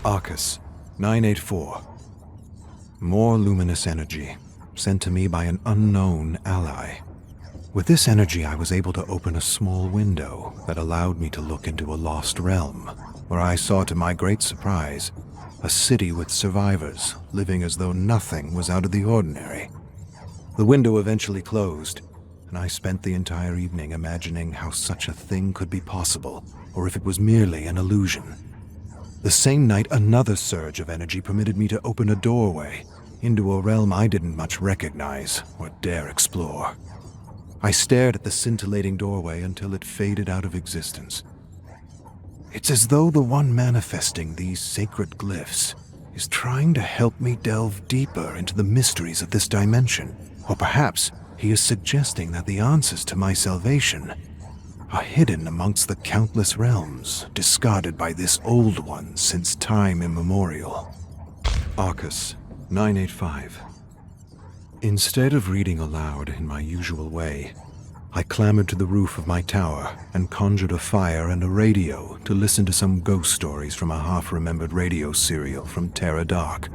Arcus, 984. More luminous energy, sent to me by an unknown ally. With this energy, I was able to open a small window that allowed me to look into a lost realm, where I saw, to my great surprise, a city with survivors living as though nothing was out of the ordinary. The window eventually closed, and I spent the entire evening imagining how such a thing could be possible, or if it was merely an illusion. The same night, another surge of energy permitted me to open a doorway into a realm I didn't much recognize or dare explore. I stared at the scintillating doorway until it faded out of existence. It's as though the one manifesting these sacred glyphs is trying to help me delve deeper into the mysteries of this dimension. Or perhaps he is suggesting that the answers to my salvation are hidden amongst the countless realms discarded by this old one since time immemorial. Arcus, 985. Instead of reading aloud in my usual way, I clambered to the roof of my tower and conjured a fire and a radio to listen to some ghost stories from a half-remembered radio serial from Terra Dark.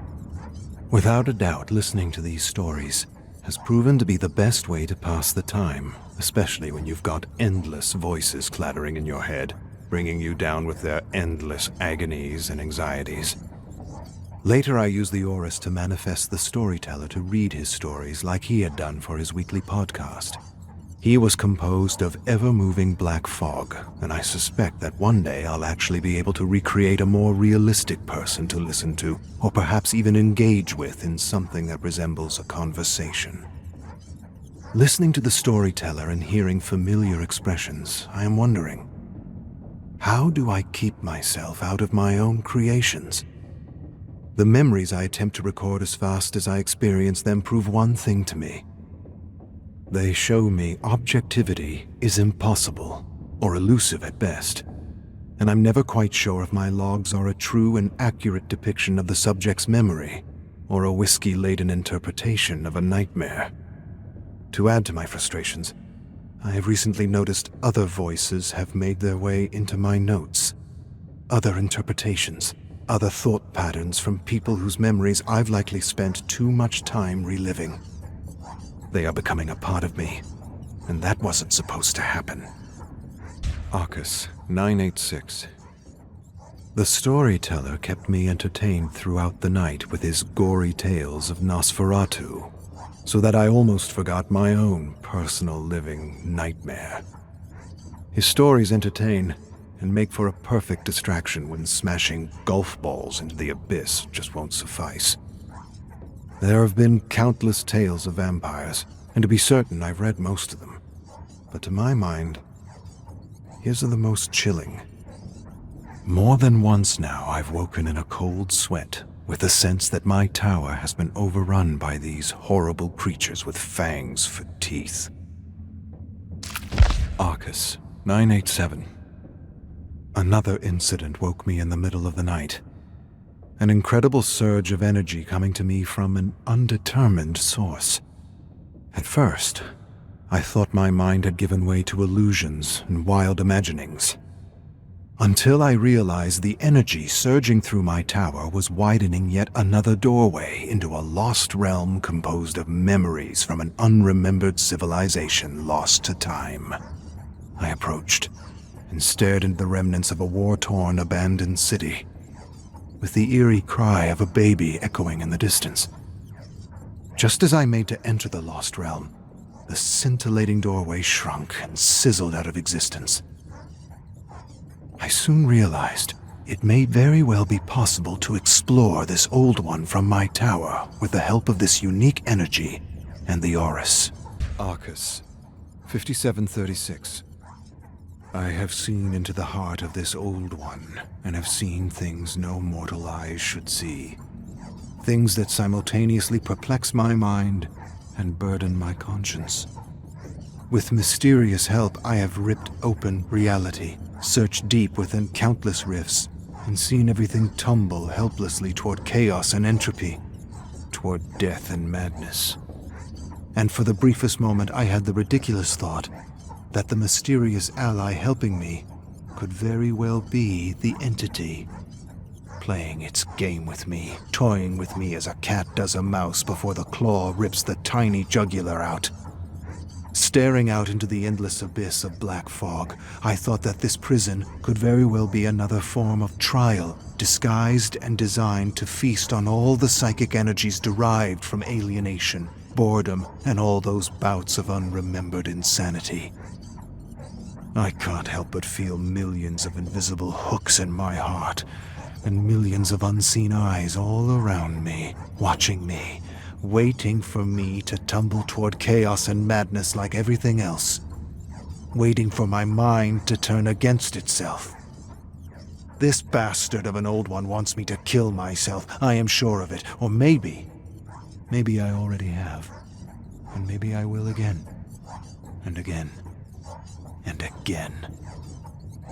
Without a doubt, listening to these stories has proven to be the best way to pass the time, especially when you've got endless voices clattering in your head, bringing you down with their endless agonies and anxieties. Later, I used the Aurus to manifest the storyteller to read his stories like he had done for his weekly podcast. He was composed of ever-moving black fog, and I suspect that one day I'll actually be able to recreate a more realistic person to listen to, or perhaps even engage with in something that resembles a conversation. Listening to the storyteller and hearing familiar expressions, I am wondering, how do I keep myself out of my own creations? The memories I attempt to record as fast as I experience them prove one thing to me. They show me objectivity is impossible, or elusive at best, and I'm never quite sure if my logs are a true and accurate depiction of the subject's memory, or a whiskey-laden interpretation of a nightmare. To add to my frustrations, I have recently noticed other voices have made their way into my notes. Other interpretations, other thought patterns from people whose memories I've likely spent too much time reliving. They are becoming a part of me, and that wasn't supposed to happen. Arcus, 986. The storyteller kept me entertained throughout the night with his gory tales of Nosferatu, so that I almost forgot my own personal living nightmare. His stories entertain and make for a perfect distraction when smashing golf balls into the abyss just won't suffice. There have been countless tales of vampires, and to be certain I've read most of them. But to my mind, his are the most chilling. More than once now I've woken in a cold sweat with the sense that my tower has been overrun by these horrible creatures with fangs for teeth. Arcus, 987. Another incident woke me in the middle of the night. An incredible surge of energy coming to me from an undetermined source. At first, I thought my mind had given way to illusions and wild imaginings, until I realized the energy surging through my tower was widening yet another doorway into a lost realm composed of memories from an unremembered civilization lost to time. I approached and stared into the remnants of a war-torn, abandoned city, with the eerie cry of a baby echoing in the distance. Just as I made to enter the lost realm, the scintillating doorway shrunk and sizzled out of existence. I soon realized it may very well be possible to explore this old one from my tower with the help of this unique energy and the Aurus. Arcus, 5736. I have seen into the heart of this old one, and have seen things no mortal eyes should see. Things that simultaneously perplex my mind and burden my conscience. With mysterious help, I have ripped open reality, searched deep within countless rifts, and seen everything tumble helplessly toward chaos and entropy, toward death and madness. And for the briefest moment, I had the ridiculous thought that the mysterious ally helping me could very well be the entity, playing its game with me, toying with me as a cat does a mouse before the claw rips the tiny jugular out. Staring out into the endless abyss of black fog, I thought that this prison could very well be another form of trial, disguised and designed to feast on all the psychic energies derived from alienation, boredom, and all those bouts of unremembered insanity. I can't help but feel millions of invisible hooks in my heart, and millions of unseen eyes all around me, watching me, waiting for me to tumble toward chaos and madness like everything else, waiting for my mind to turn against itself. This bastard of an old one wants me to kill myself, I am sure of it, or maybe I already have, and maybe I will again, and again, and again.